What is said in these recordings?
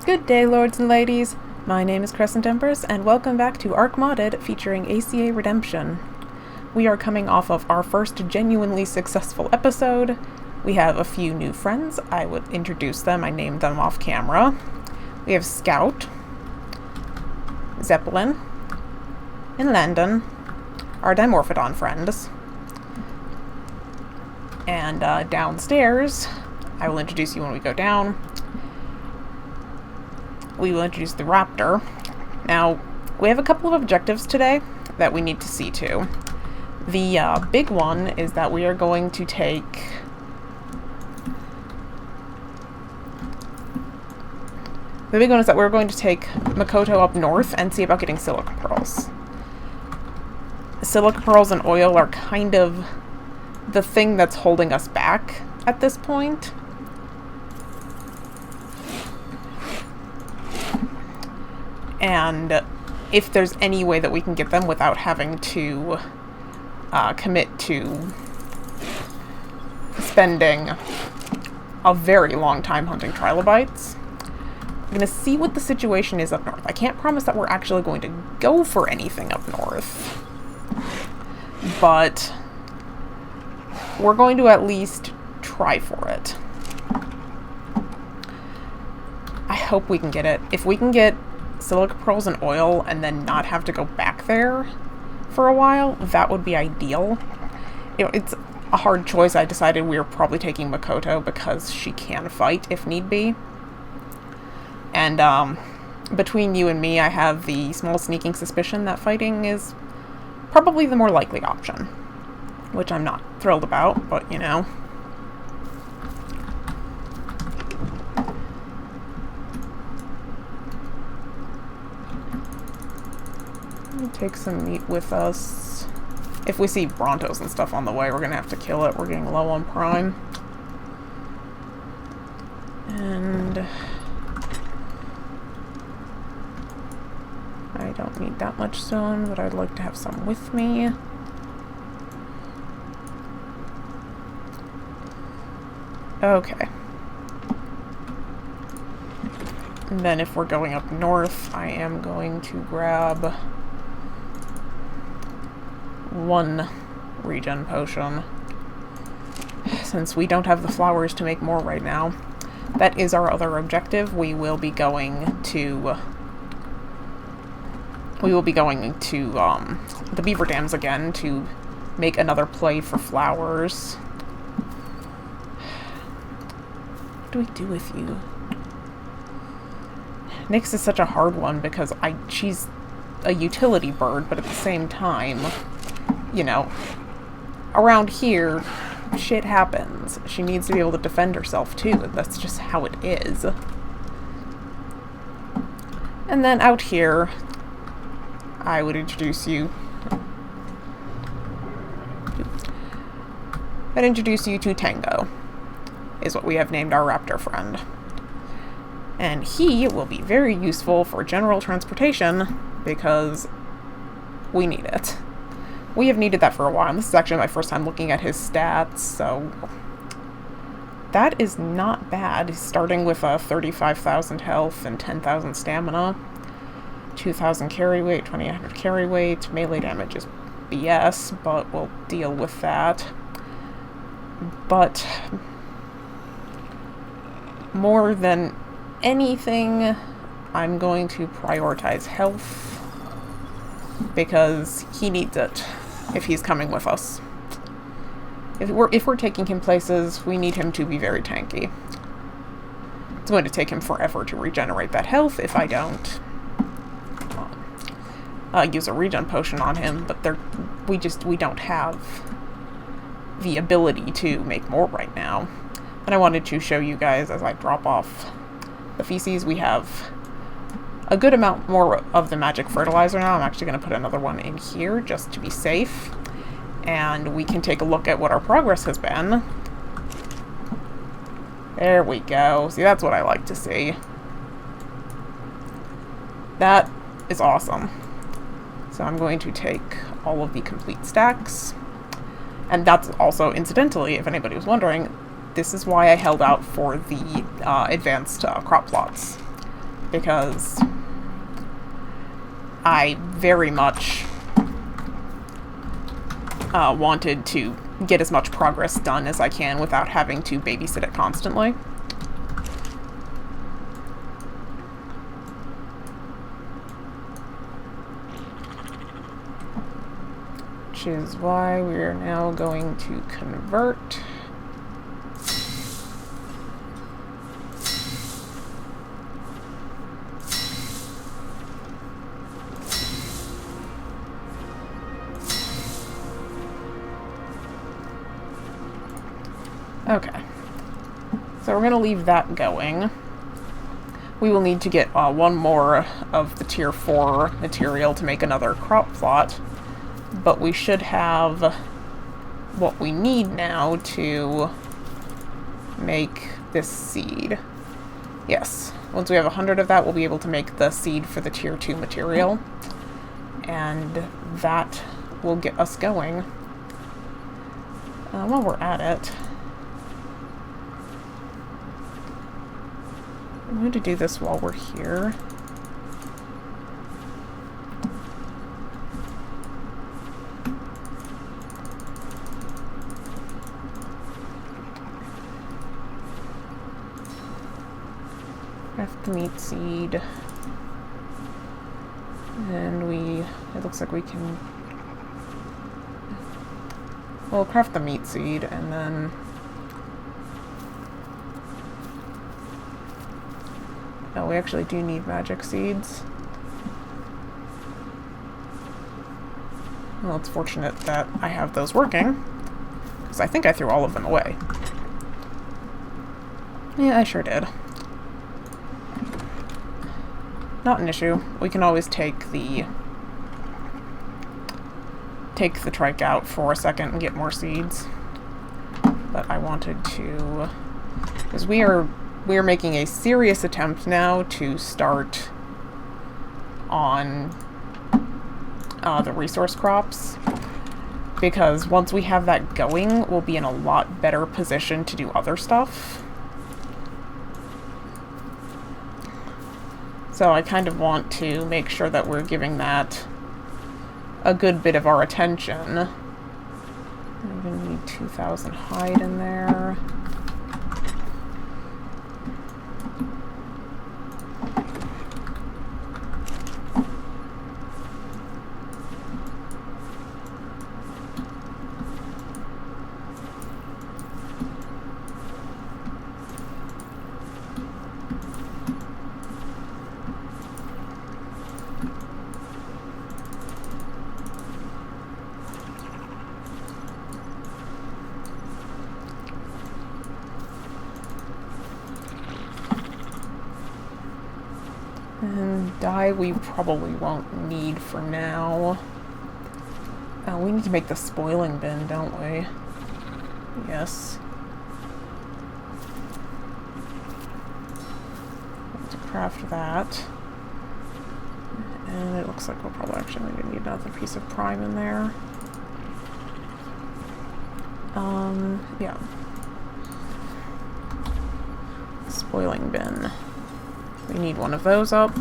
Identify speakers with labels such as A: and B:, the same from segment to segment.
A: Good day, lords and ladies. My name is CrescentEmpress, and welcome back to Arc Modded featuring ACA Redemption. We are coming off of our first genuinely successful episode. We have a few new friends. I would introduce them. I named them off camera. We have Scout, Zeppelin, and Landon, our Dimorphodon friends. And downstairs, I will introduce you when we go down. We will introduce the Raptor. Now, we have a couple of objectives today that we need to see to. The big one is that we are going to take... The big one is that we're going to take Makoto up north and see about getting silica pearls. Silica pearls and oil are kind of the thing that's holding us back at this point. And if there's any way that we can get them without having to commit to spending a very long time hunting trilobites, I'm going to see what the situation is up north. I can't promise that we're actually going to go for anything up north, but we're going to at least try for it. I hope we can get it. If we can get silica pearls and oil and then not have to go back there for a while, that would be ideal. You know, it's a hard choice. I decided we were probably taking Makoto because she can fight if need be. And between you and me, I have the small sneaking suspicion that fighting is probably the more likely option, which I'm not thrilled about, but you know. Take some meat with us. If we see Brontos and stuff on the way, we're gonna have to kill it. We're getting low on prime. And I don't need that much stone, but I'd like to have some with me. Okay. And then if we're going up north, I am going to grab one regen potion, since we don't have the flowers to make more right now. That is our other objective. We will be going to the beaver dams again to make another play for flowers. What do we do with you? Nyx is such a hard one because she's a utility bird, but at the same time, you know, around here, shit happens. She needs to be able to defend herself too, and that's just how it is. And then out here, I would introduce you... I'd introduce you to Tango, is what we have named our raptor friend. And he will be very useful for general transportation, because we need it. We have needed that for a while, and this is actually my first time looking at his stats, so that is not bad. He's starting with 35,000 health and 10,000 stamina, 2,000 carry weight, 2,800 carry weight. Melee damage is BS, but we'll deal with that. But more than anything, I'm going to prioritize health, because he needs it if he's coming with us. If we're taking him places, we need him to be very tanky. It's going to take him forever to regenerate that health if I don't use a regen potion on him, but we don't have the ability to make more right now. And I wanted to show you guys as I drop off the feces. We have a good amount more of the magic fertilizer now. I'm actually going to put another one in here just to be safe. And we can take a look at what our progress has been. There we go. See, that's what I like to see. That is awesome. So I'm going to take all of the complete stacks. And that's also, incidentally, if anybody was wondering, this is why I held out for the advanced crop plots. because I very much wanted to get as much progress done as I can without having to babysit it constantly. Which is why we are now going to convert. Okay, so we're going to leave that going. We will need to get one more of the tier 4 material to make another crop plot, but we should have what we need now to make this seed. Yes, once we have 100 of that, we'll be able to make the seed for the tier 2 material, and that will get us going. While we're at it, I'm going to do this while we're here. Craft the meat seed. And it looks like we can, we'll craft the meat seed and then we actually do need magic seeds. Well, it's fortunate that I have those working, because I think I threw all of them away. Yeah, I sure did. Not an issue. We can always take the trike out for a second and get more seeds. But I wanted to, because we are making a serious attempt now to start on the resource crops, because once we have that going, we'll be in a lot better position to do other stuff. So I kind of want to make sure that we're giving that a good bit of our attention. I'm going to need 2,000 hide in there. And dye we probably won't need for now. We need to make the spoiling bin, don't we? Yes. To craft that. And it looks like we'll probably actually need another piece of prime in there. Yeah. Spoiling bin. We need one of those up.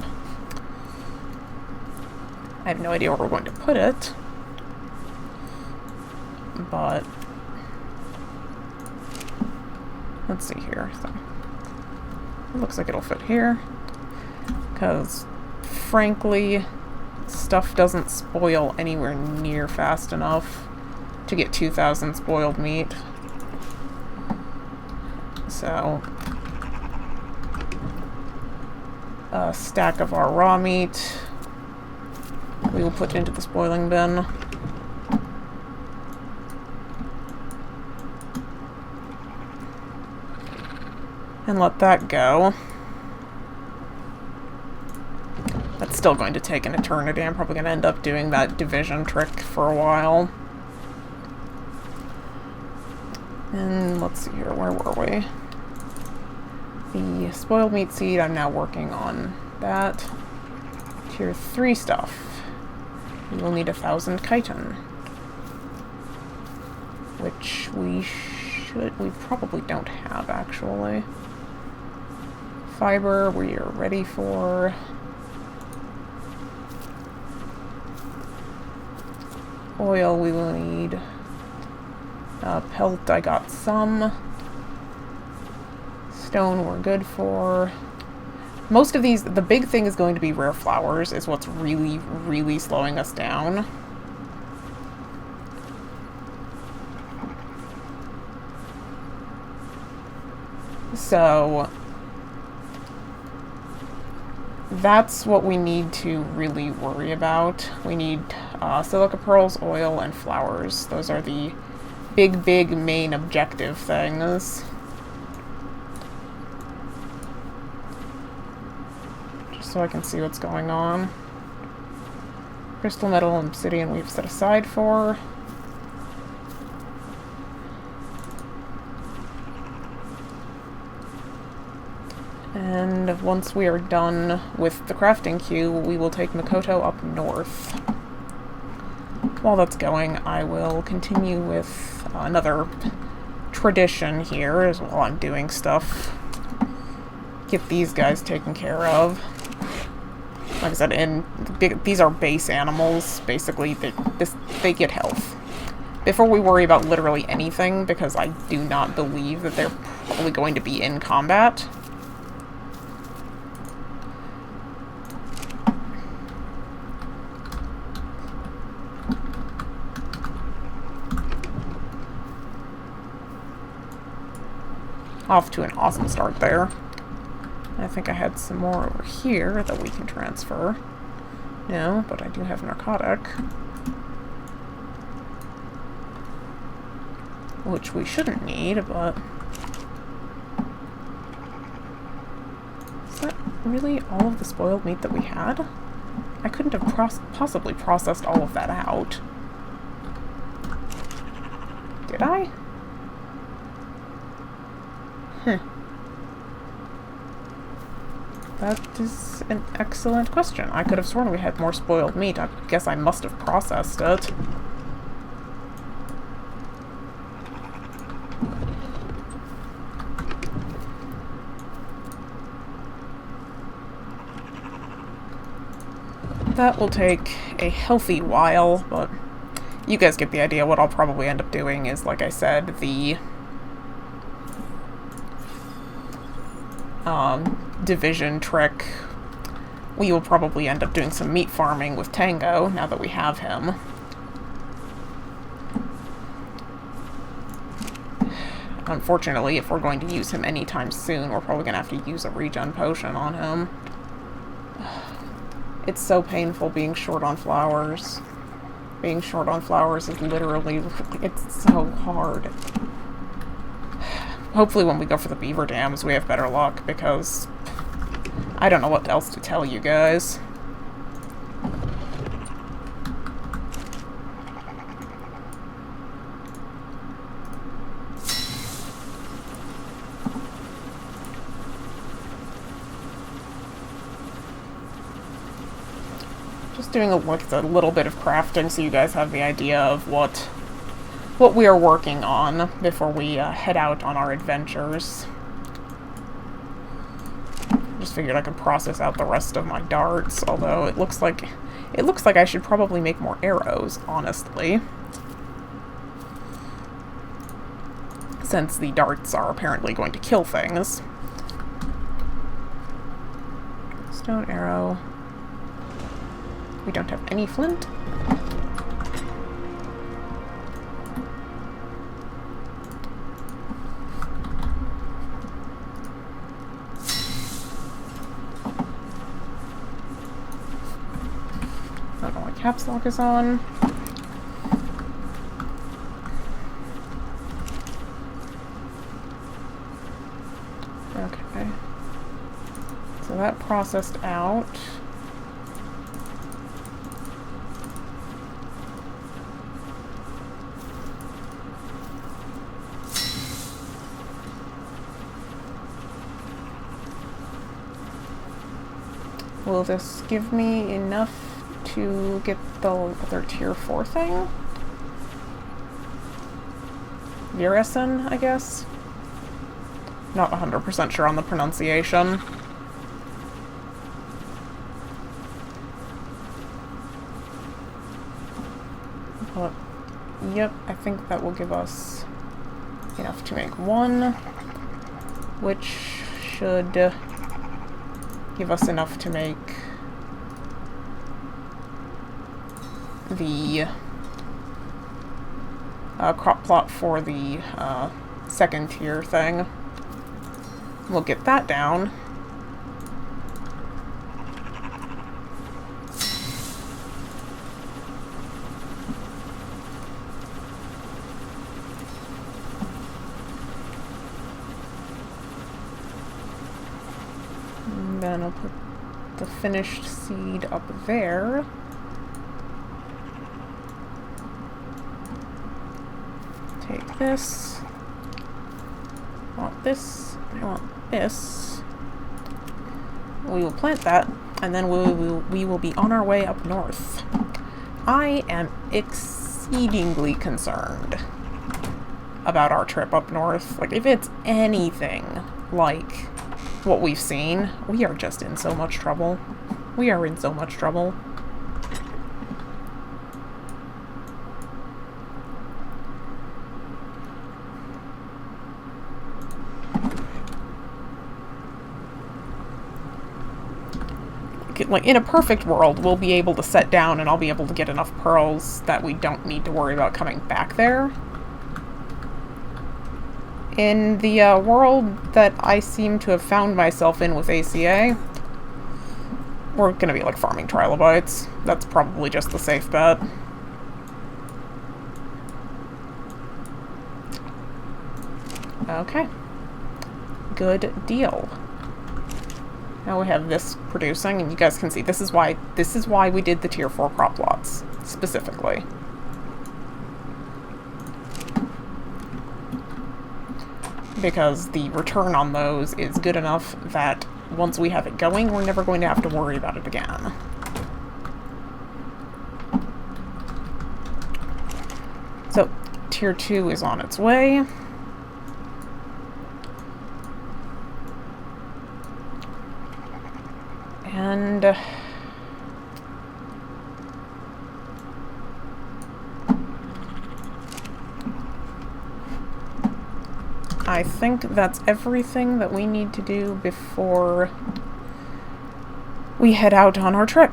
A: I have no idea where we're going to put it, but let's see here. So, it looks like it'll fit here, because frankly, stuff doesn't spoil anywhere near fast enough to get 2,000 spoiled meat. So a stack of our raw meat we will put into the spoiling bin. And let that go. That's still going to take an eternity. I'm probably going to end up doing that division trick for a while. And let's see here, where were we? The spoiled meat seed, I'm now working on that. Tier 3 stuff. We will need 1,000 chitin. Which we probably don't have, actually. Fiber, we are ready for. Oil, we will need. Pelt, I got some. Stone, we're good for. Most of these, the big thing is going to be rare flowers, is what's really, really slowing us down. So, that's what we need to really worry about. We need silica pearls, oil, and flowers. Those are the big main objective things. Just so I can see what's going on. Crystal, metal, and obsidian we've set aside for. And once we are done with the crafting queue, we will take Makoto up north. While that's going, I will continue with another tradition here as while I'm doing stuff. Get these guys taken care of. Like I said, these are base animals. Basically, they get health. Before we worry about literally anything, because I do not believe that they're probably going to be in combat. Off to an awesome start there. I think I had some more over here that we can transfer. No, but I do have narcotic. Which we shouldn't need, but... Is that really all of the spoiled meat that we had? I couldn't have possibly processed all of that out. Did I? That is an excellent question. I could have sworn we had more spoiled meat. I guess I must have processed it. That will take a healthy while, but you guys get the idea. What I'll probably end up doing is, like I said, the division trick. We will probably end up doing some meat farming with Tango, now that we have him. Unfortunately, if we're going to use him anytime soon, we're probably going to have to use a regen potion on him. It's so painful being short on flowers. Being short on flowers is literally, it's so hard. Hopefully when we go for the beaver dams we have better luck, because I don't know what else to tell you guys. Just doing a little bit of crafting so you guys have the idea of what we are working on before we head out on our adventures. Just figured I could process out the rest of my darts, although it looks like I should probably make more arrows, honestly. Since the darts are apparently going to kill things. Stone arrow. We don't have any flint. I don't know what caps lock is on. Okay. So that processed out. Will this give me enough to get the other tier 4 thing? Virison, I guess? Not 100% sure on the pronunciation. But, yep, I think that will give us enough to make one, which should give us enough to make the crop plot for the second tier thing. We'll get that down. And then I'll put the finished seed up there. Take this. I want this. I want this. We will plant that, and then we will be on our way up north. I am exceedingly concerned about our trip up north. Like, if it's anything like what we've seen, we are just in so much trouble. We are in so much trouble. Like, in a perfect world, we'll be able to set down and I'll be able to get enough pearls that we don't need to worry about coming back there. In the world that I seem to have found myself in with ACA, we're gonna be, like, farming trilobites. That's probably just the safe bet. Okay. Good deal. Now we have this producing, and you guys can see this is why we did the tier 4 crop plots specifically. Because the return on those is good enough that once we have it going, we're never going to have to worry about it again. So, tier 2 is on its way. And I think that's everything that we need to do before we head out on our trip.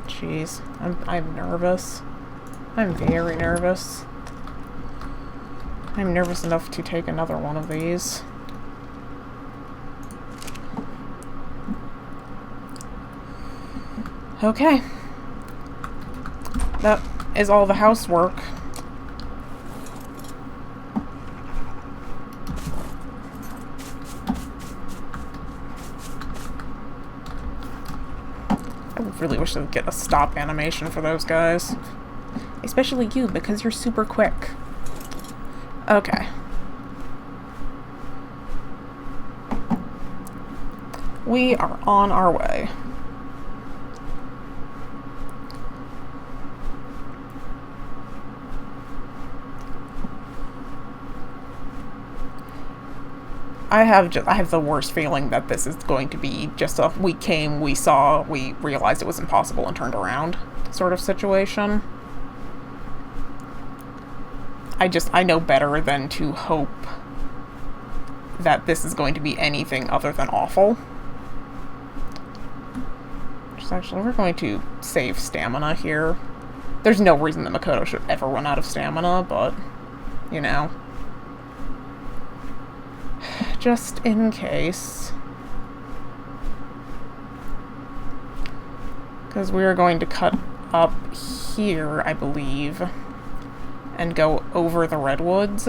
A: Jeez, I'm nervous. I'm very nervous. I'm nervous enough to take another one of these. Okay. That is all the housework. I really wish I would get a stop animation for those guys. Especially you, because you're super quick. Okay. We are on our way. I have the worst feeling that this is going to be just a we came, we saw, we realized it was impossible and turned around sort of situation. I know better than to hope that this is going to be anything other than awful. Just actually, we're going to save stamina here. There's no reason that Makoto should ever run out of stamina, but, you know. Just in case. Because we are going to cut up here, I believe, and go over the redwoods.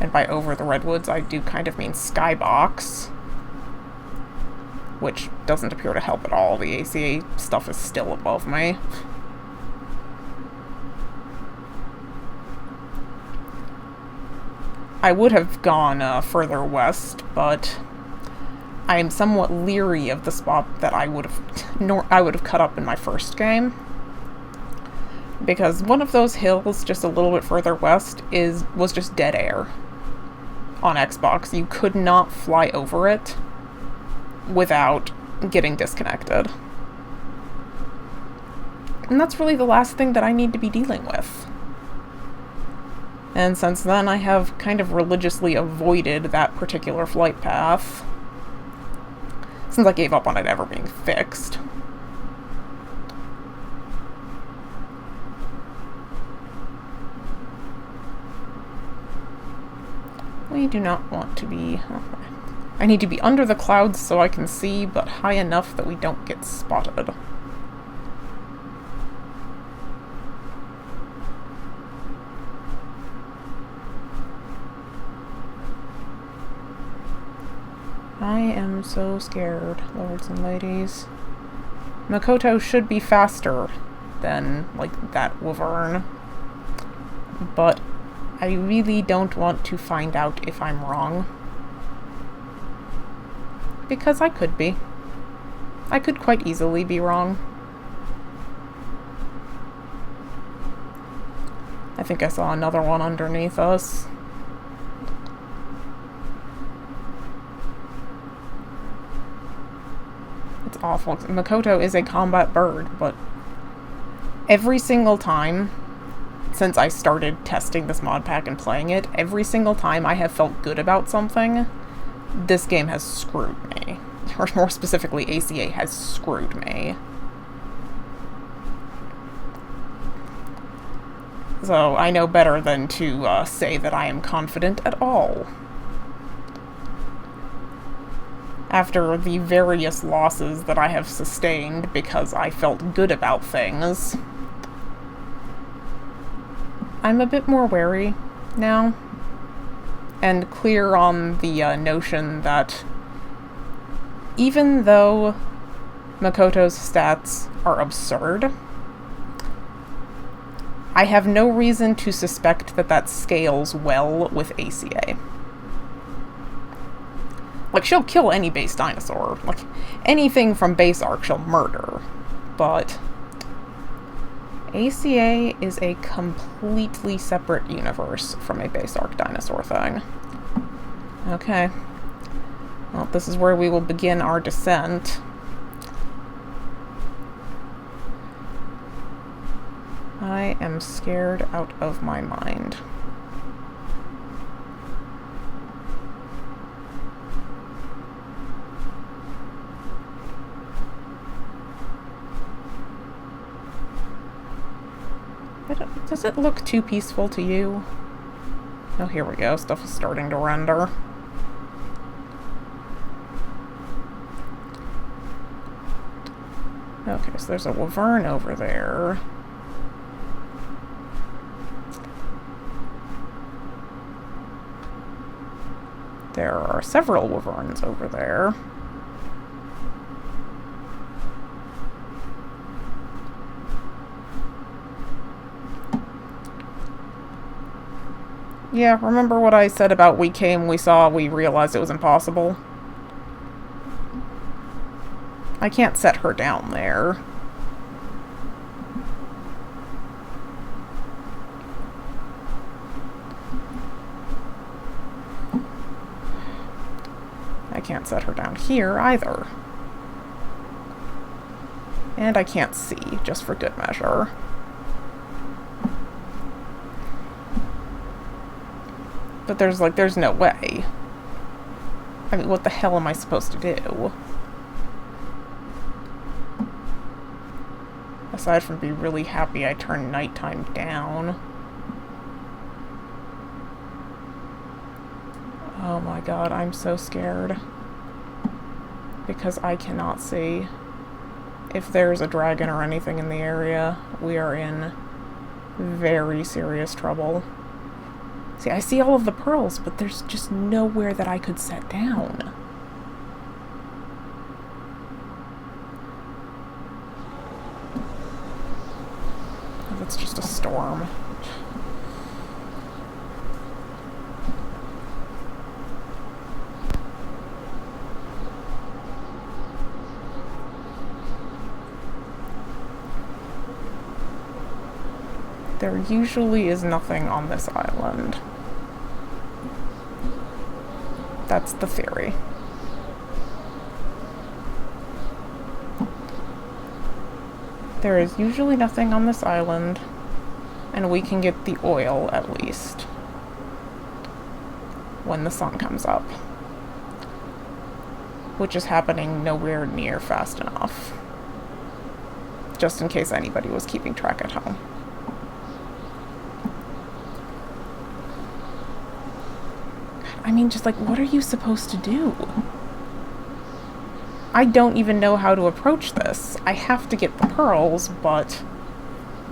A: And by over the redwoods, I do kind of mean skybox, which doesn't appear to help at all. The ACA stuff is still above me. I would have gone further west, but I am somewhat leery of the spot that I would have cut up in my first game. Because one of those hills just a little bit further west was just dead air on Xbox. You could not fly over it without getting disconnected. And that's really the last thing that I need to be dealing with. And since then, I have kind of religiously avoided that particular flight path, since I gave up on it ever being fixed. We do not want to be... I need to be under the clouds so I can see, but high enough that we don't get spotted. I am so scared, lords and ladies. Makoto should be faster than, like, that wyvern. But I really don't want to find out if I'm wrong. Because I could be. I could quite easily be wrong. I think I saw another one underneath us. It's awful. Makoto is a combat bird, but every single time since I started testing this mod pack and playing it, every single time I have felt good about something, this game has screwed me. Or more specifically, ACA has screwed me. So I know better than to say that I am confident at all. After the various losses that I have sustained because I felt good about things, I'm a bit more wary now, and clear on the notion that even though Makoto's stats are absurd, I have no reason to suspect that that scales well with ACA. Like, she'll kill any base dinosaur. Like, anything from base arc she'll murder. But ACA is a completely separate universe from a base arc dinosaur thing. Okay. Well, this is where we will begin our descent. I am scared out of my mind. Does it look too peaceful to you? Oh, here we go. Stuff is starting to render. Okay, so there's a wyvern over there. There are several wyverns over there. Yeah, remember what I said about we came, we saw, we realized it was impossible? I can't set her down there. I can't set her down here either. And I can't see, just for good measure. But there's no way. I mean, what the hell am I supposed to do? Aside from be really happy I turned nighttime down. Oh my god, I'm so scared. Because I cannot see. If there's a dragon or anything in the area, we are in very serious trouble. See, I see all of the pearls, but there's just nowhere that I could set down. Oh, that's just a storm. There usually is nothing on this island. That's the theory. There is usually nothing on this island, and we can get the oil at least when the sun comes up, which is happening nowhere near fast enough, just in case anybody was keeping track at home. I mean, just like, what are you supposed to do? I don't even know how to approach this. I have to get the pearls, but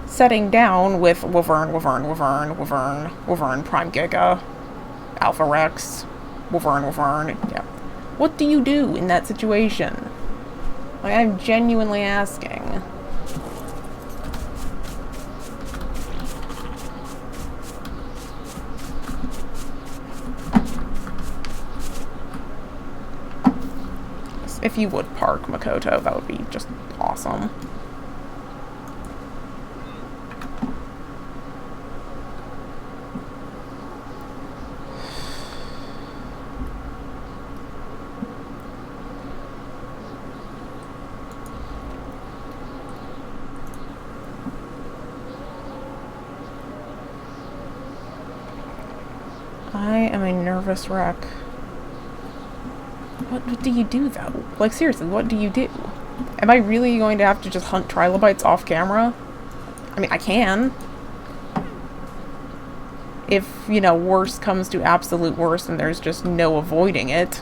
A: setting down with Wyvern, Prime Giga, Alpha Rex, Wyvern, yeah. What do you do in that situation? Like, I'm genuinely asking. If you would park Makoto, that would be just awesome. I am a nervous wreck. What do you do, though? Like, seriously, what do you do? Am I really going to have to just hunt trilobites off camera? I mean, I can. If, you know, worst comes to absolute worst and there's just no avoiding it,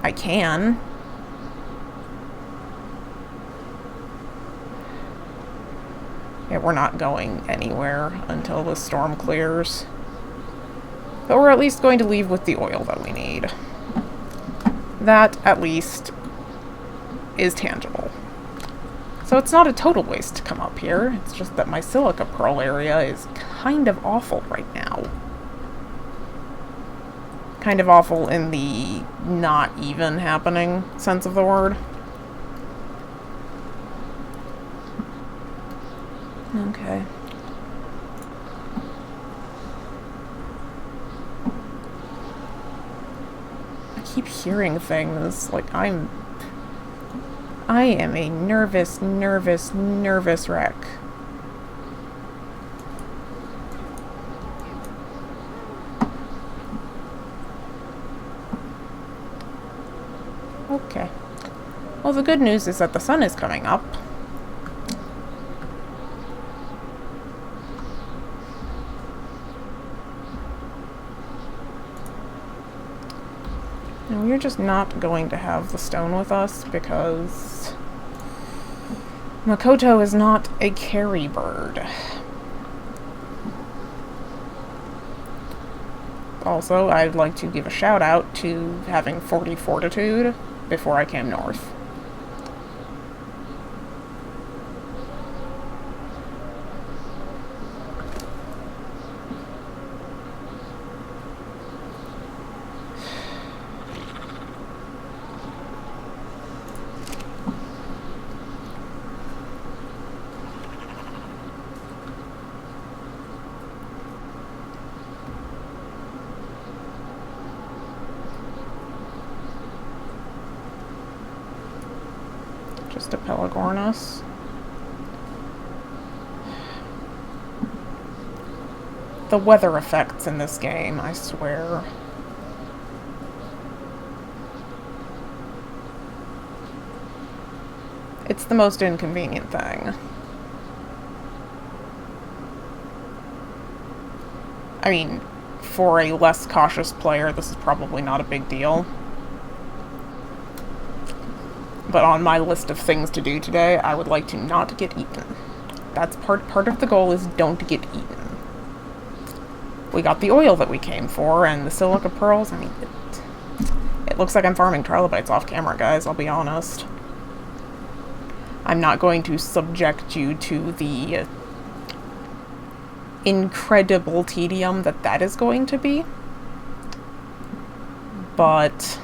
A: I can. Yeah, we're not going anywhere until the storm clears. But we're at least going to leave with the oil that we need. That, at least, is tangible. So it's not a total waste to come up here. It's just that my silica pearl area is kind of awful right now. Kind of awful in the not even happening sense of the word. Okay. Keep hearing things. Like, I am a nervous wreck. Okay. Well, the good news is that the sun is coming up. And we're just not going to have the stone with us because Makoto is not a carry bird. Also, I'd like to give a shout out to having 40 fortitude before I came north. Just a Pelagornis. The weather effects in this game, I swear. It's the most inconvenient thing. I mean, for a less cautious player, this is probably not a big deal. But on my list of things to do today, I would like to not get eaten. That's part of the goal, is don't get eaten. We got the oil that we came for, and the silica pearls. I mean, it looks like I'm farming trilobites off camera, guys, I'll be honest. I'm not going to subject you to the incredible tedium that is going to be. But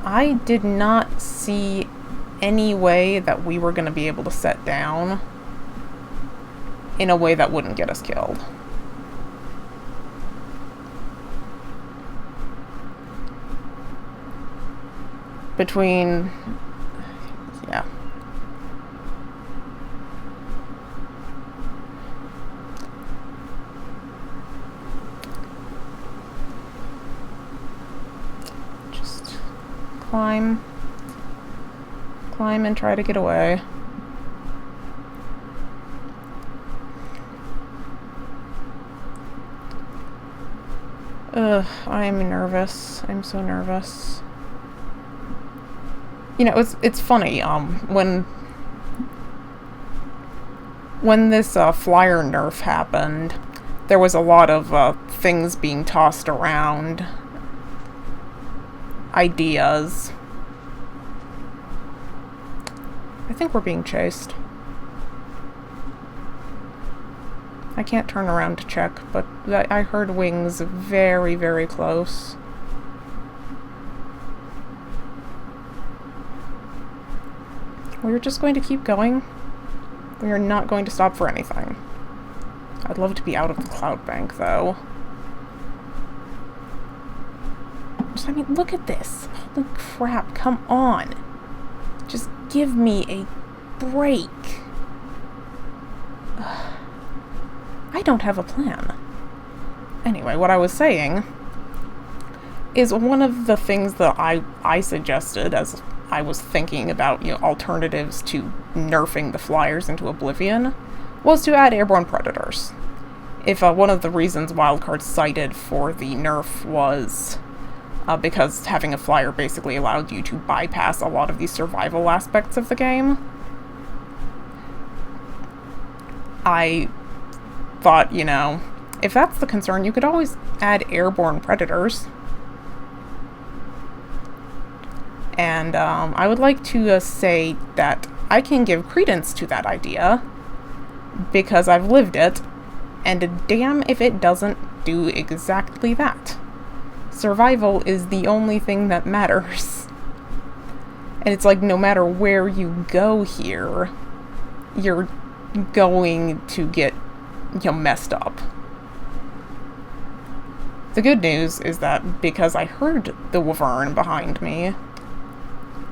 A: I did not see any way that we were going to be able to set down in a way that wouldn't get us killed. Between... climb. Climb and try to get away. Ugh, I'm nervous. I'm so nervous. You know, it's funny, when this flyer nerf happened, there was a lot of things being tossed around. Ideas. I think we're being chased. I can't turn around to check, but I heard wings very, very close. We're just going to keep going. We are not going to stop for anything. I'd love to be out of the cloud bank, though. I mean, look at this. Holy crap, come on. Just give me a break. I don't have a plan. Anyway, what I was saying is one of the things that I suggested as I was thinking about, you know, alternatives to nerfing the flyers into oblivion was to add airborne predators. If one of the reasons wildcards cited for the nerf was because having a flyer basically allowed you to bypass a lot of the survival aspects of the game, I thought, you know, if that's the concern, you could always add airborne predators. And I would like to say that I can give credence to that idea because I've lived it, and damn if it doesn't do exactly that. Survival is the only thing that matters. And it's like, no matter where you go here, you're going to get, you know, messed up. The good news is that because I heard the wyvern behind me,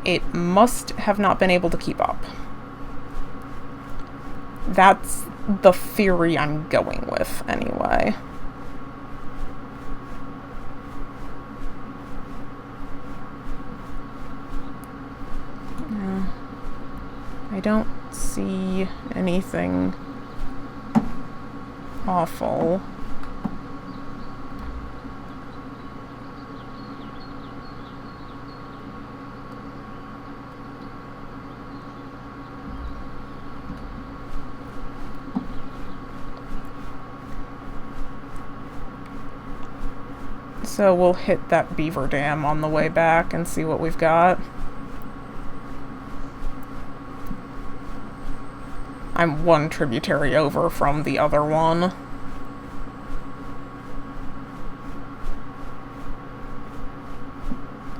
A: it must have not been able to keep up. That's the theory I'm going with, anyway. I don't see anything awful. So we'll hit that beaver dam on the way back and see what we've got. I'm one tributary over from the other one.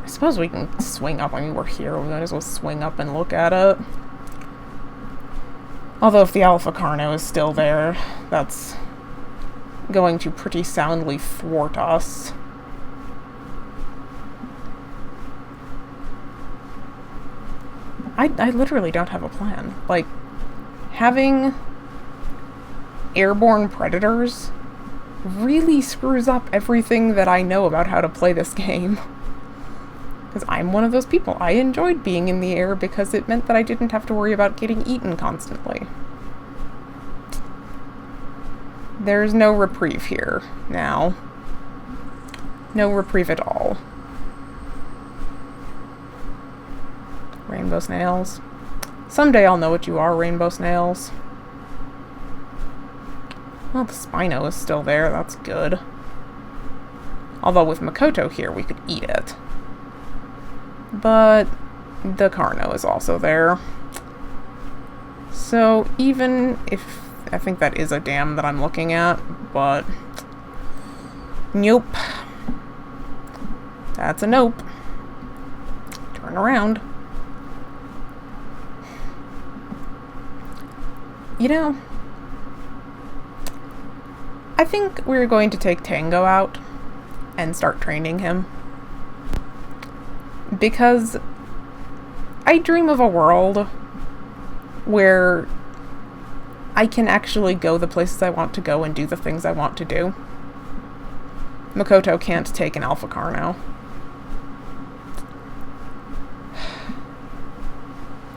A: I suppose we can swing up. I mean, we're here. We might as well swing up and look at it. Although if the Alpha Carno is still there, that's going to pretty soundly thwart us. I literally don't have a plan. Like, having airborne predators really screws up everything that I know about how to play this game. Because I'm one of those people. I enjoyed being in the air because it meant that I didn't have to worry about getting eaten constantly. There's no reprieve here now. No reprieve at all. Rainbow snails. Someday I'll know what you are, rainbow snails. Well, the Spino is still there, that's good. Although with Makoto here, we could eat it. But the Carno is also there. So even if... I think that is a dam that I'm looking at, but... Nope. That's a nope. Turn around. You know, I think we're going to take Tango out and start training him. Because I dream of a world where I can actually go the places I want to go and do the things I want to do. Makoto can't take an Alpha Carno.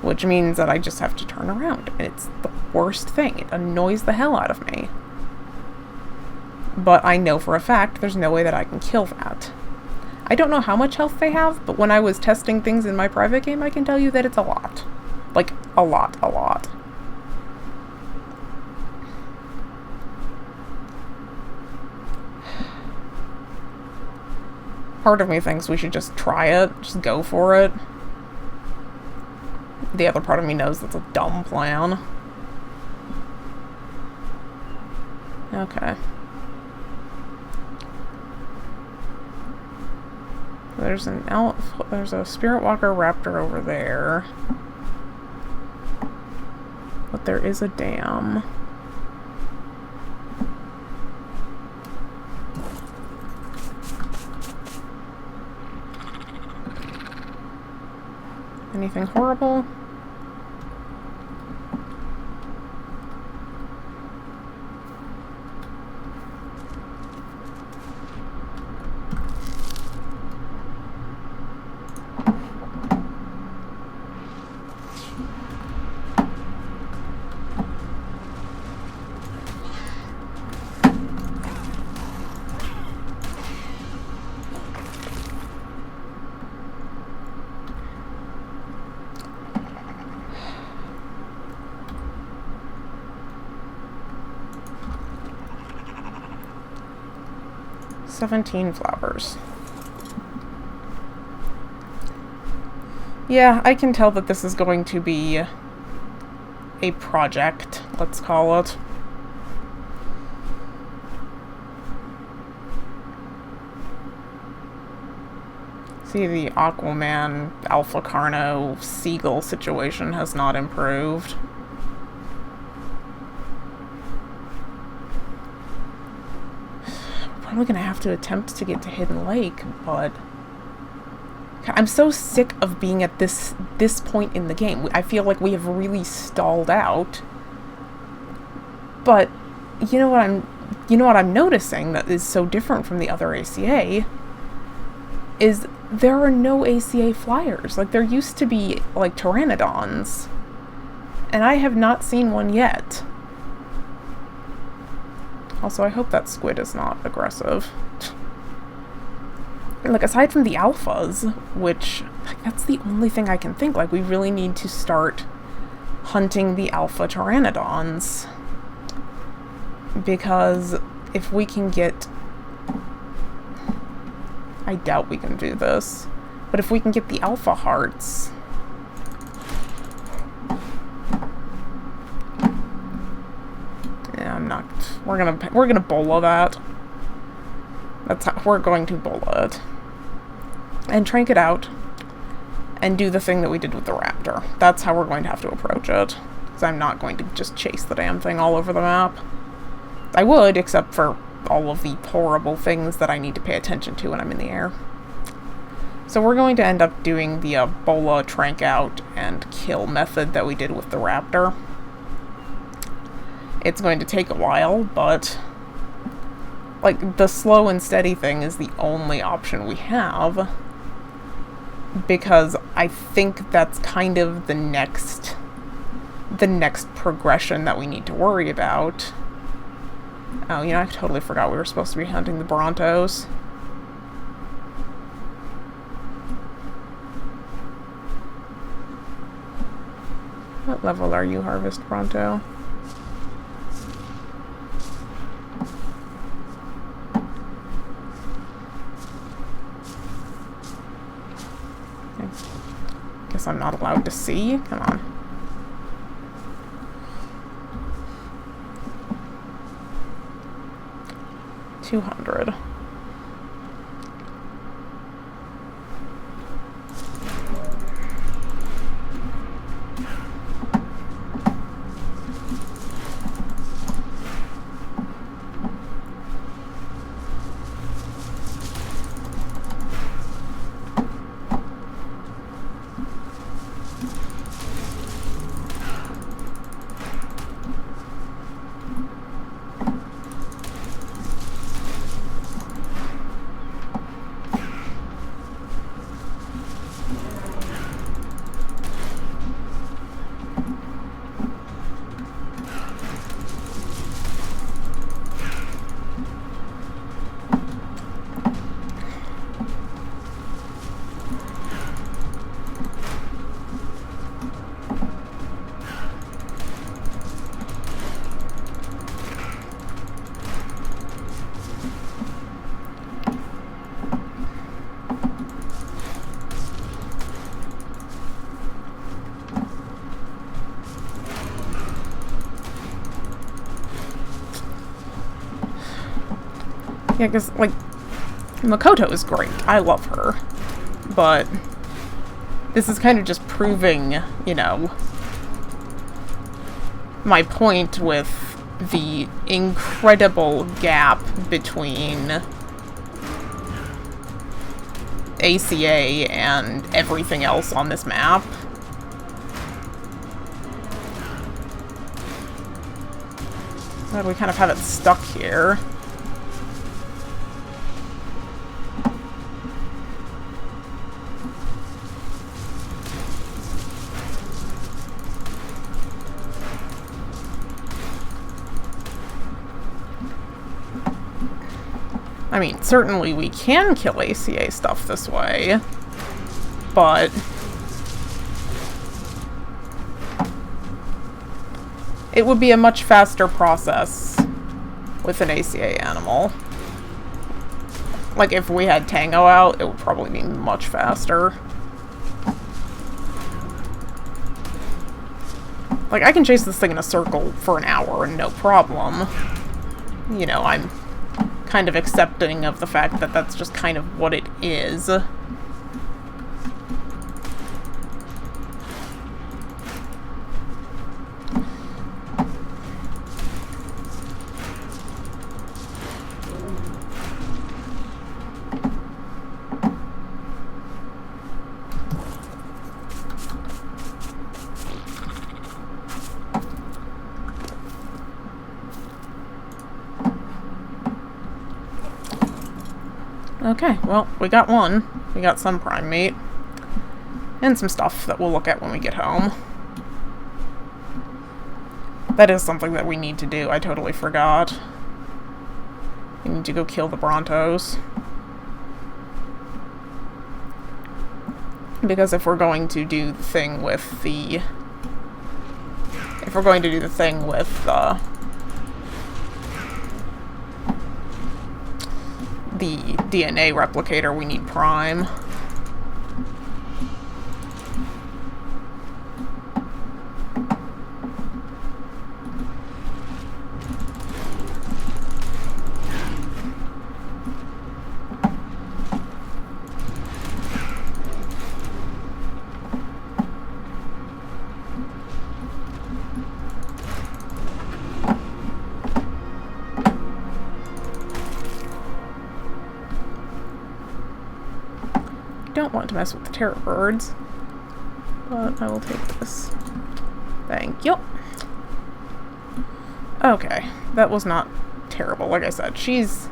A: which means that I just have to turn around, and it's the worst thing. It annoys the hell out of me. But I know for a fact there's no way that I can kill that. I don't know how much health they have, but when I was testing things in my private game, I can tell you that it's a lot. Like, a lot, a lot. Part of me thinks we should just try it, just go for it. The other part of me knows that's a dumb plan. Okay. There's there's a Spirit Walker Raptor over there. But there is a dam. Anything horrible? $17 flowers. Yeah, I can tell that this is going to be a project, let's call it. See, the Aquaman, Alpha Carno, Seagull situation has not improved. I'm probably gonna have to attempt to get to Hidden Lake, but I'm so sick of being at this point in the game. I feel like we have really stalled out. But you know what I'm noticing that is so different from the other ACA is there are no ACA flyers. Like, there used to be like pteranodons, and I have not seen one yet. Also, I hope that squid is not aggressive. Like, aside from the alphas, which, like, that's the only thing I can think. Like, we really need to start hunting the alpha pteranodons. Because if we can get... I doubt we can do this. But if we can get the alpha hearts... I'm not... We're gonna bola that. That's how we're going to bola it. And trank it out. And do the thing that we did with the raptor. That's how we're going to have to approach it. Because I'm not going to just chase the damn thing all over the map. I would, except for all of the horrible things that I need to pay attention to when I'm in the air. So we're going to end up doing the bola, trank out, and kill method that we did with the raptor. It's going to take a while, but like, the slow and steady thing is the only option we have, because I think that's kind of the next progression that we need to worry about. Oh, you know, I totally forgot we were supposed to be hunting the Brontos. What level are you, Harvest Bronto? Guess I'm not allowed to see? Come on. $200. Yeah, because, like, Makoto is great. I love her. But this is kind of just proving, you know, my point with the incredible gap between ACA and everything else on this map. But we kind of have it stuck here. I mean, certainly we can kill ACA stuff this way, but it would be a much faster process with an ACA animal. Like, if we had Tango out, it would probably be much faster. Like, I can chase this thing in a circle for an hour and no problem. You know, I'm kind of accepting of the fact that that's just kind of what it is. Okay, well, we got one. We got some prime meat. And some stuff that we'll look at when we get home. That is something that we need to do. I totally forgot. We need to go kill the Brontos. Because if we're going to do the thing with the... If we're going to do the thing with, the DNA replicator, we need Prime. Don't want to mess with the terror birds, but I will take this. Thank you. Okay, that was not terrible. Like I said, she's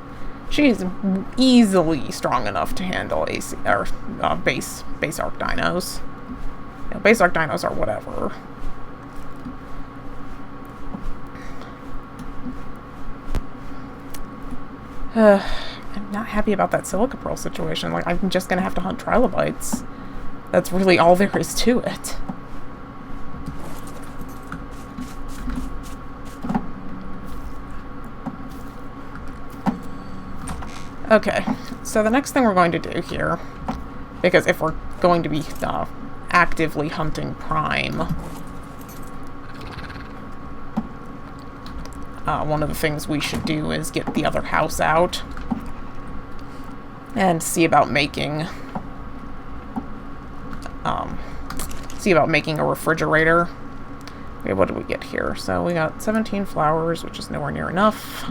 A: easily strong enough to handle AC or base arc dinos. You know, base arc dinos are whatever. I'm not happy about that silica pearl situation. Like, I'm just gonna have to hunt trilobites. That's really all there is to it. Okay, so the next thing we're going to do here, because if we're going to be actively hunting Prime, one of the things we should do is get the other house out and see about making a refrigerator. Okay, what did we get here? So we got 17 flowers, which is nowhere near enough.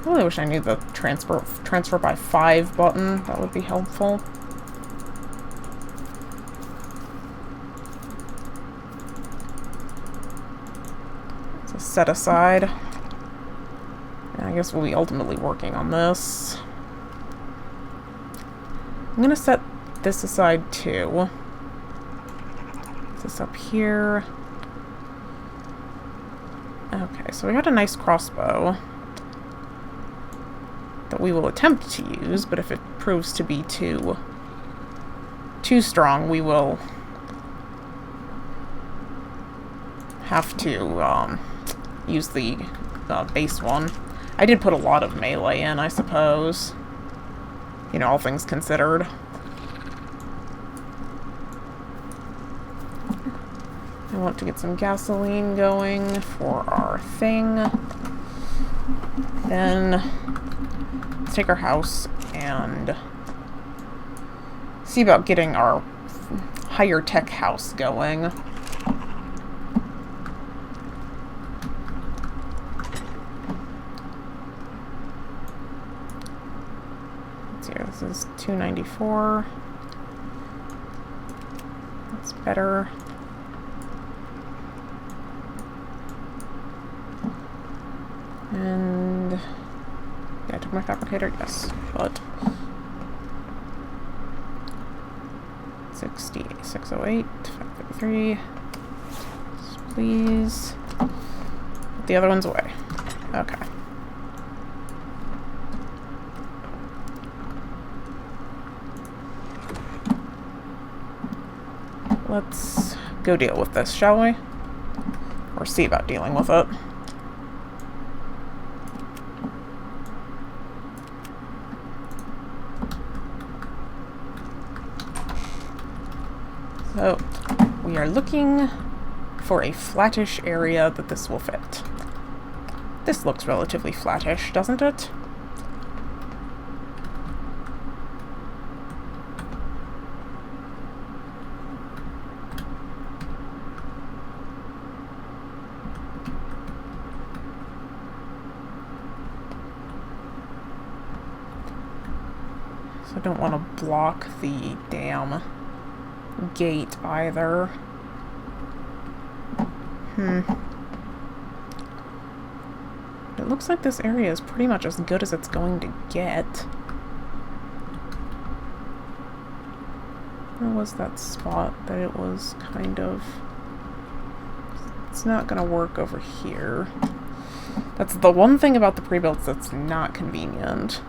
A: I really wish I knew the transfer by 5 button. That would be helpful. So set aside. And I guess we'll be ultimately working on this. I'm going to set this aside too. This up here. Okay, so we got a nice crossbow that we will attempt to use, but if it proves to be too strong, we will have to use the base one. I did put a lot of melee in, I suppose. You know, all things considered. I want to get some gasoline going for our thing. Then let's take our house and see about getting our higher tech house going. Let's see here, this is 294. That's better. And yeah, I took my fabricator, yes, but 60, 608, 533. Please put the other ones away. Okay. Let's go deal with this, shall we? Or see about dealing with it. So, we are looking for a flattish area that this will fit. This looks relatively flattish, doesn't it? So I don't want to block the damn gate either. It looks like this area is pretty much as good as it's going to get. Where was that spot that it was kind of... It's not gonna work over here. That's the one thing about the pre-builts that's not convenient.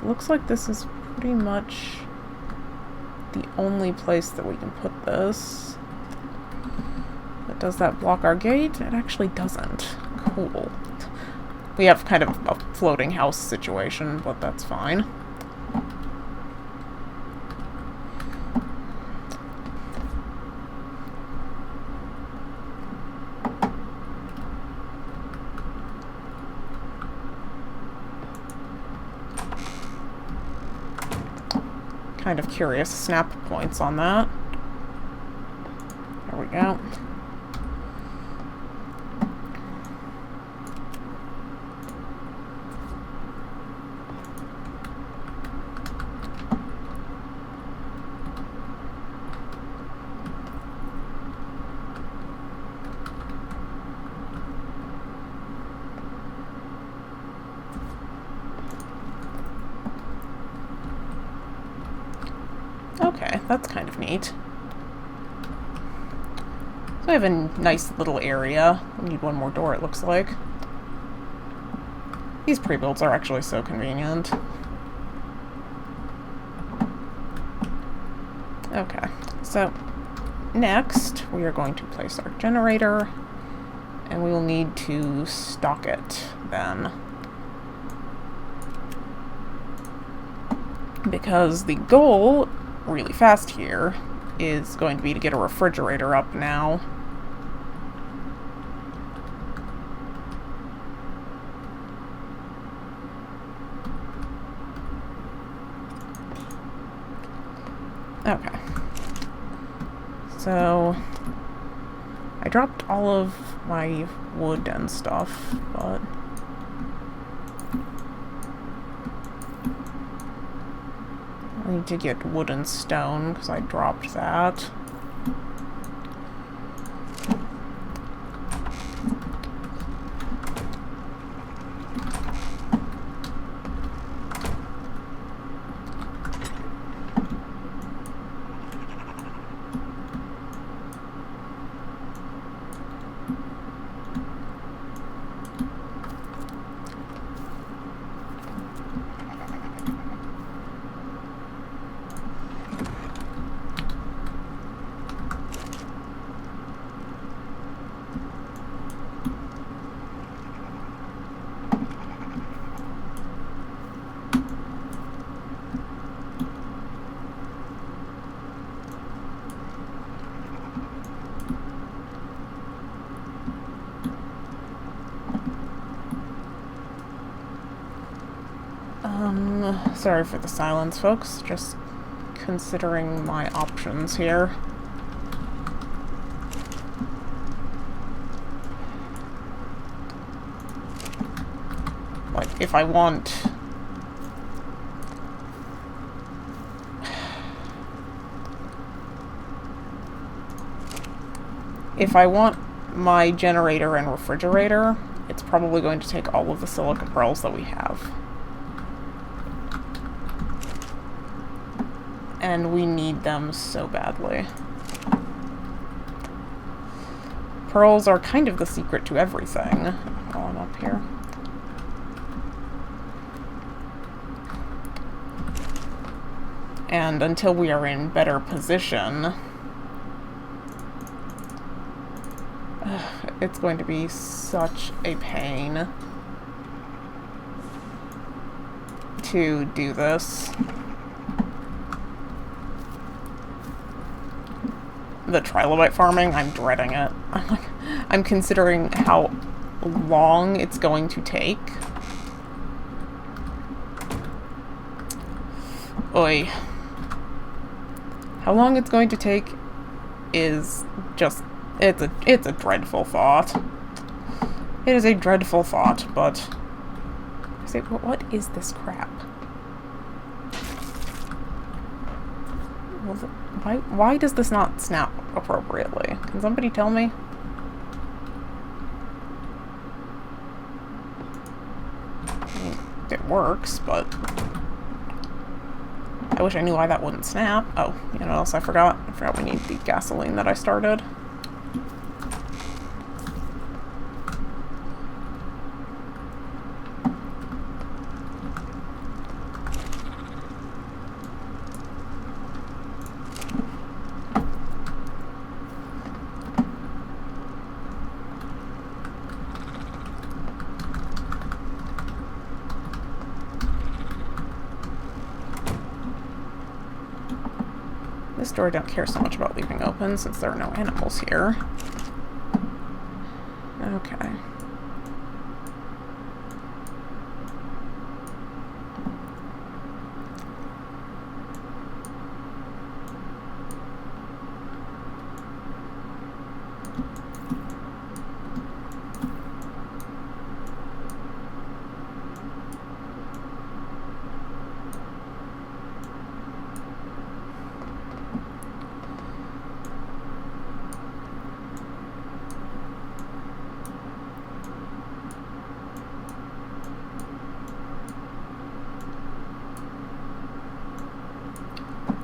A: Looks like this is pretty much the only place that we can put this. But does that block our gate? It actually doesn't. Cool. We have kind of a floating house situation, but that's fine. Kind of curious snap points on that. There we go. Okay, that's kind of neat. So we have a nice little area. We need one more door, it looks like. These pre-builds are actually so convenient. Okay, so next we are going to place our generator, and we will need to stock it then. Because the goal really fast here is going to be to get a refrigerator up now. Okay. So I dropped all of my wood and stuff, but I need to get wood and stone because I dropped that. Sorry for the silence, folks. Just considering my options here. Like, if I want... If I want my generator and refrigerator, it's probably going to take all of the silica pearls that we have. And we need them so badly. Pearls are kind of the secret to everything. While I'm up here. And until we are in better position, it's going to be such a pain to do this. The trilobite farming, I'm dreading it. I'm considering how long it's going to take. Oy. How long it's going to take is just... It's a dreadful thought. It is a dreadful thought, but... What is this crap? Why does this not snap appropriately? Can somebody tell me? I mean, it works, but... I wish I knew why that wouldn't snap. Oh, you know what else I forgot? I forgot we need the gasoline that I started. This door I don't care so much about leaving open since there are no animals here. Okay.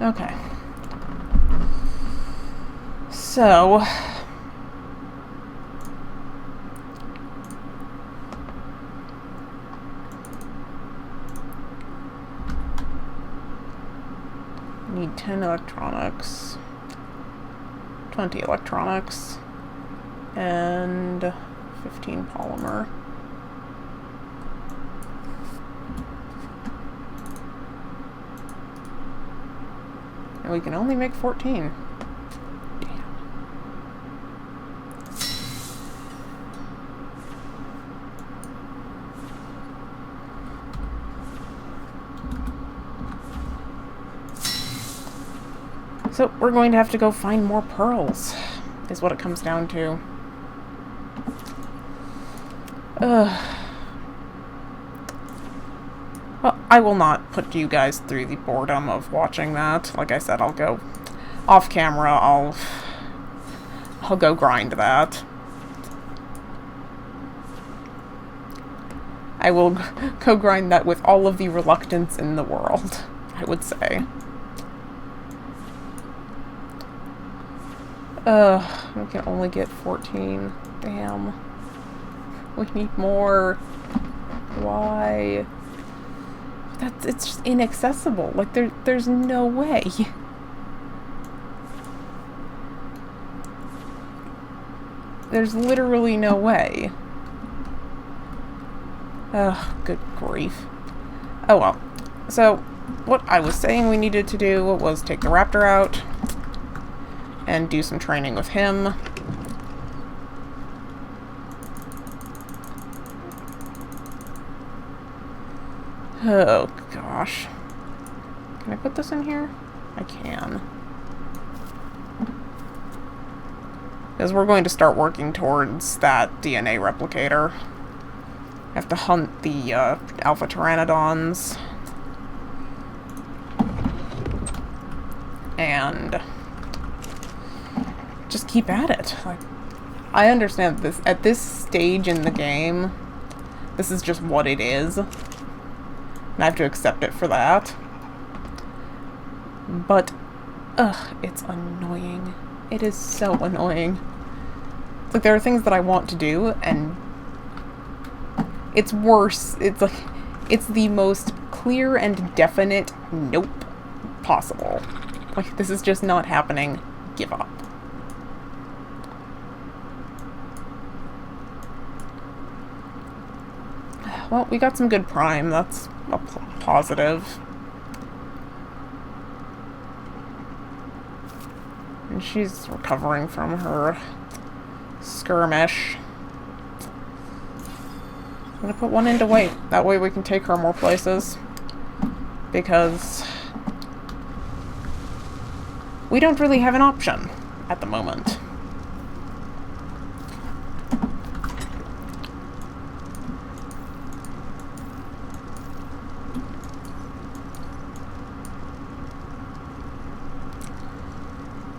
A: Okay. So... need 10 electronics, 20 electronics, and 15 polymer. And we can only make 14. Damn. So we're going to have to go find more pearls, is what it comes down to. Well, I will not put you guys through the boredom of watching that. Like I said, I'll go off camera. I'll go grind that. I will go grind that with all of the reluctance in the world, I would say. We can only get 14. Damn. We need more. Why? It's just inaccessible. Like, there's no way. There's literally no way. Ugh, good grief. Oh well. So, what I was saying we needed to do was take the raptor out and do some training with him. Oh, gosh. Can I put this in here? I can. Because we're going to start working towards that DNA replicator. I have to hunt the alpha pteranodons. And just keep at it. Like, I understand this at this stage in the game, this is just what it is. And I have to accept it for that. But, it's annoying. It is so annoying. It's like there are things that I want to do, and it's worse. It's like, it's the most clear and definite nope possible. Like, this is just not happening. Give up. Well, we got some good prime. That's a positive. And she's recovering from her skirmish. I'm gonna put one into weight. That way we can take her more places. Because we don't really have an option at the moment.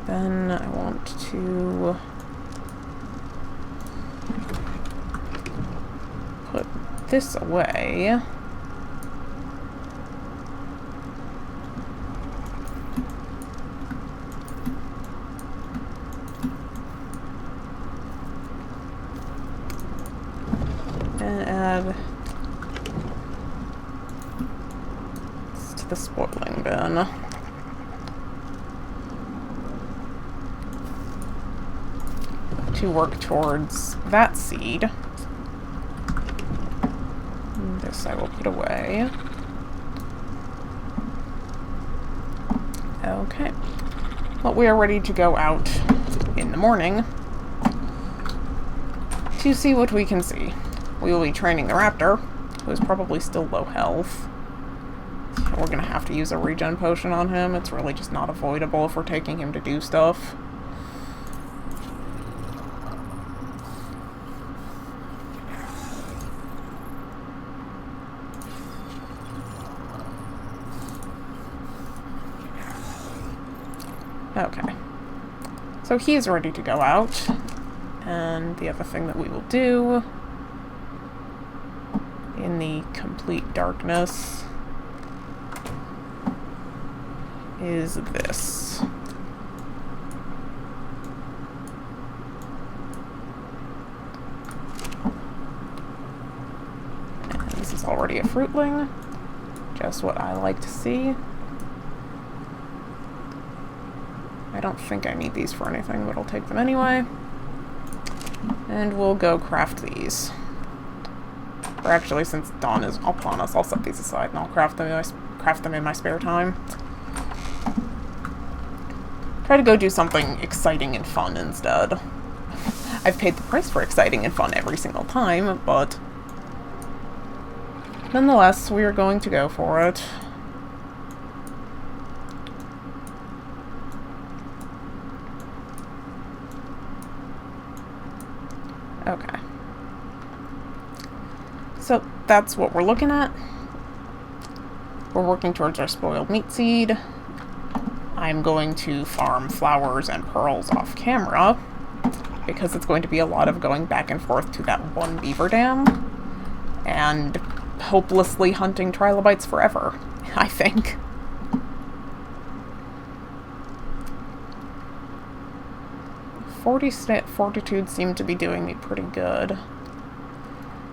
A: Then I want to put this away. And add this to the spoiling bin. To work towards that seed. And this I will put away. Okay. Well, we are ready to go out in the morning to see what we can see. We will be training the raptor, who is probably still low health. We're gonna have to use a regen potion on him. It's really just not avoidable if we're taking him to do stuff. Okay. So he's ready to go out. And the other thing that we will do in the complete darkness is this. And this is already a fruitling. Just what I like to see. I don't think I need these for anything, but I'll take them anyway. And we'll go craft these. Or actually, since dawn is upon us, I'll set these aside and I'll craft them in my spare time. Try to go do something exciting and fun instead. I've paid the price for exciting and fun every single time, but nonetheless, we are going to go for it. Okay. So that's what we're looking at. We're working towards our spoiled meat seed. I'm going to farm flowers and pearls off camera because it's going to be a lot of going back and forth to that one beaver dam and hopelessly hunting trilobites forever, I think. Fortitude seemed to be doing me pretty good.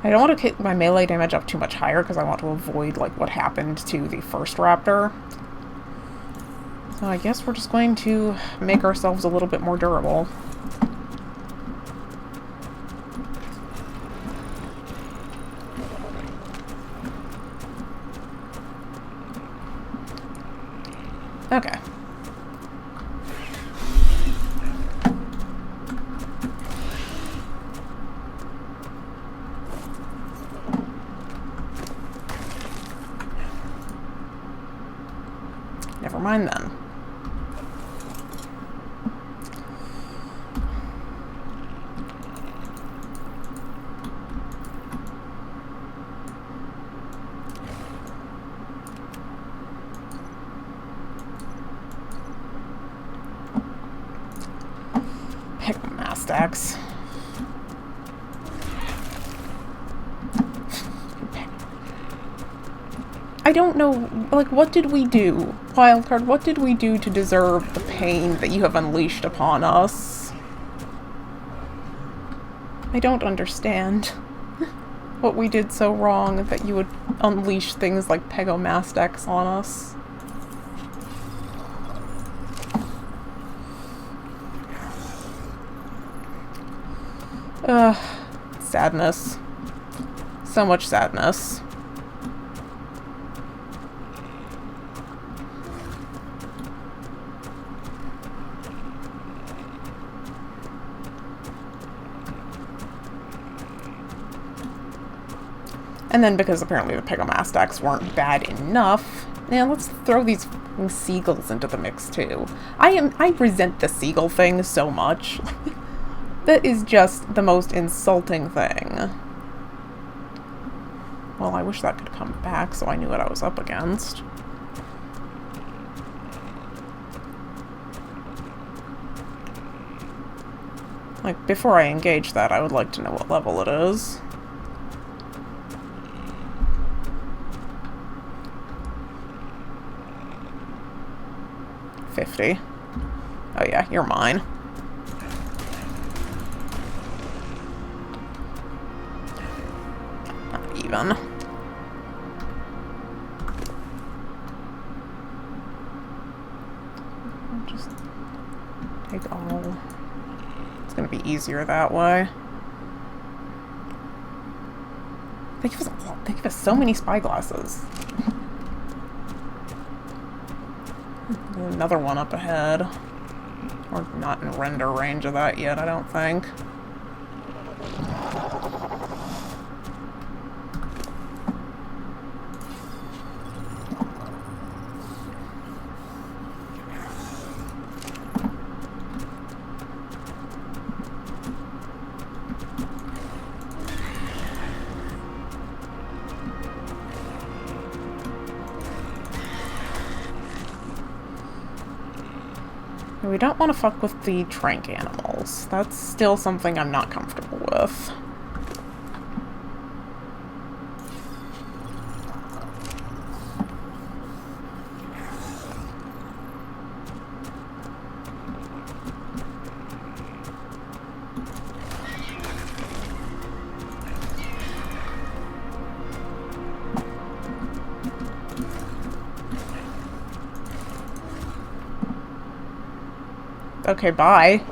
A: I don't want to get my melee damage up too much higher because I want to avoid like what happened to the first raptor. So I guess we're just going to make ourselves a little bit more durable. Okay. Never mind then. Mastax. I don't know, like, what did we do? Wildcard, what did we do to deserve the pain that you have unleashed upon us? I don't understand what we did so wrong that you would unleash things like Pegomastax on us. Sadness. So much sadness. And then because apparently the Pegomastax weren't bad enough, now let's throw these seagulls into the mix too. I resent the seagull thing so much. That is just the most insulting thing. Well, I wish that could come back so I knew what I was up against. Like, before I engage that, I would like to know what level it is. $50. Oh yeah, you're mine. Not even. Just take all. It's gonna be easier that way. They give us so many spyglasses. Another one up ahead. We're not in render range of that yet, I don't think. We don't want to fuck with the trank animals. That's still something I'm not comfortable with. Okay, bye.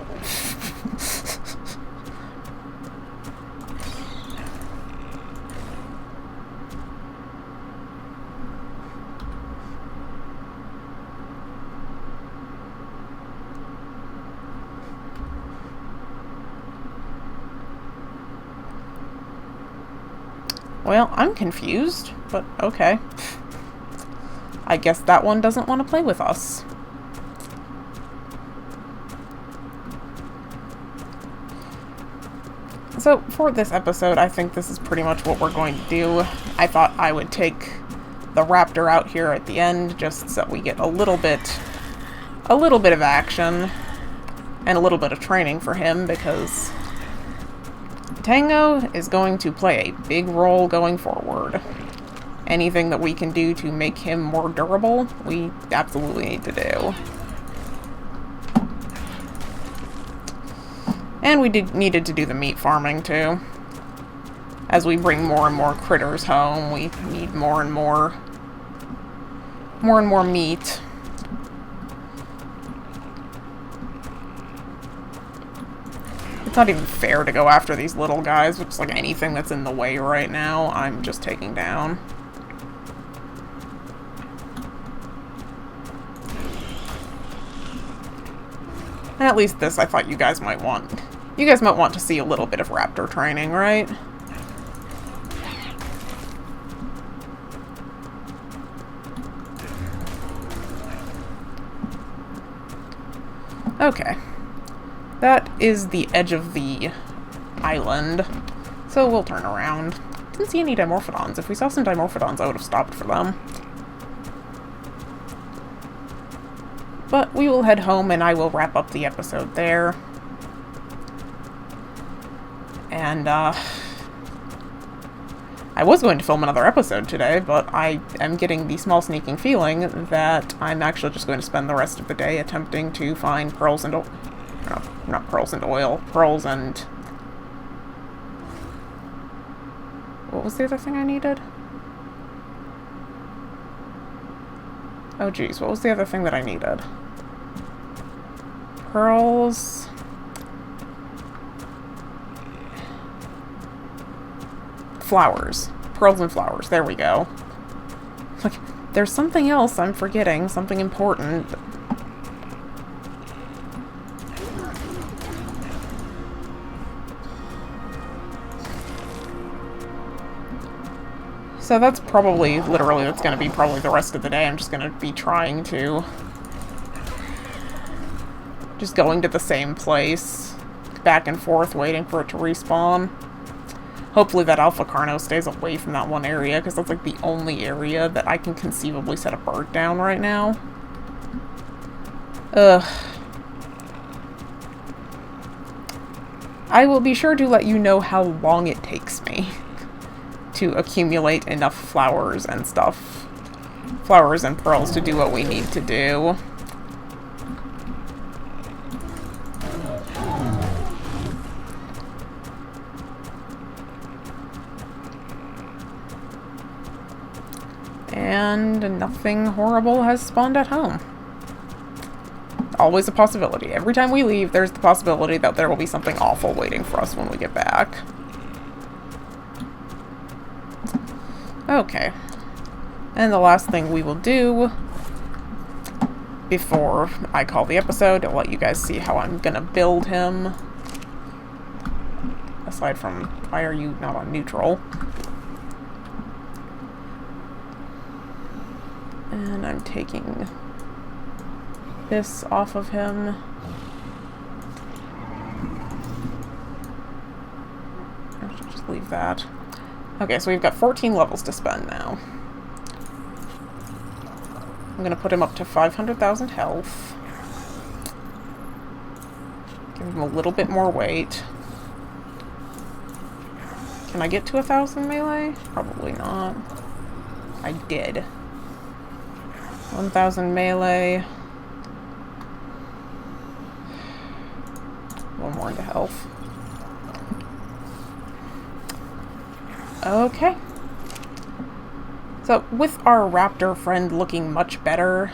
A: Well, I'm confused, but okay. I guess that one doesn't want to play with us. So, for this episode, I think this is pretty much what we're going to do. I thought I would take the raptor out here at the end, just so we get a little bit of action, and a little bit of training for him, because Tango is going to play a big role going forward. Anything that we can do to make him more durable, we absolutely need to do. And we needed to do the meat farming, too. As we bring more and more critters home, we need more and more meat. It's not even fair to go after these little guys, which is like anything that's in the way right now, I'm just taking down. And at least this I thought you guys might want. You guys might want to see a little bit of raptor training, right? Okay. That is the edge of the island. So we'll turn around. Didn't see any Dimorphodons. If we saw some Dimorphodons, I would have stopped for them. But we will head home and I will wrap up the episode there. And, I was going to film another episode today, but I am getting the small sneaking feeling that I'm actually just going to spend the rest of the day attempting to find pearls and not pearls and oil, pearls and... What was the other thing I needed? Oh geez, what was the other thing that I needed? Pearls... Flowers. Pearls and flowers. There we go. Like, there's something else I'm forgetting. Something important. So that's probably, literally, that's going to be probably the rest of the day. I'm just going to be trying to... Just going to the same place. Back and forth, waiting for it to respawn. Hopefully that Alpha Carno stays away from that one area, because that's like the only area that I can conceivably set a bird down right now. Ugh. I will be sure to let you know how long it takes me to accumulate enough flowers and stuff. Flowers and pearls to do what we need to do. And nothing horrible has spawned at home. Always a possibility. Every time we leave, there's the possibility that there will be something awful waiting for us when we get back. Okay. And the last thing we will do before I call the episode, I'll let you guys see how I'm gonna build him. Aside from, why are you not on neutral? And I'm taking this off of him. I should just leave that. Okay, so we've got 14 levels to spend now. I'm gonna put him up to 500,000 health. Give him a little bit more weight. Can I get to 1,000 melee? Probably not. I did. 1,000 melee. One more into health. Okay. So, with our raptor friend looking much better,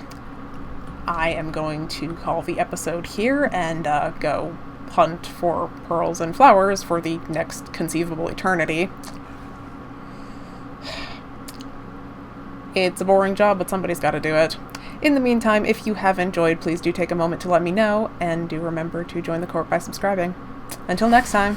A: I am going to call the episode here and go hunt for pearls and flowers for the next conceivable eternity. It's a boring job, but somebody's got to do it. In the meantime, if you have enjoyed, please do take a moment to let me know, and do remember to join the court by subscribing. Until next time.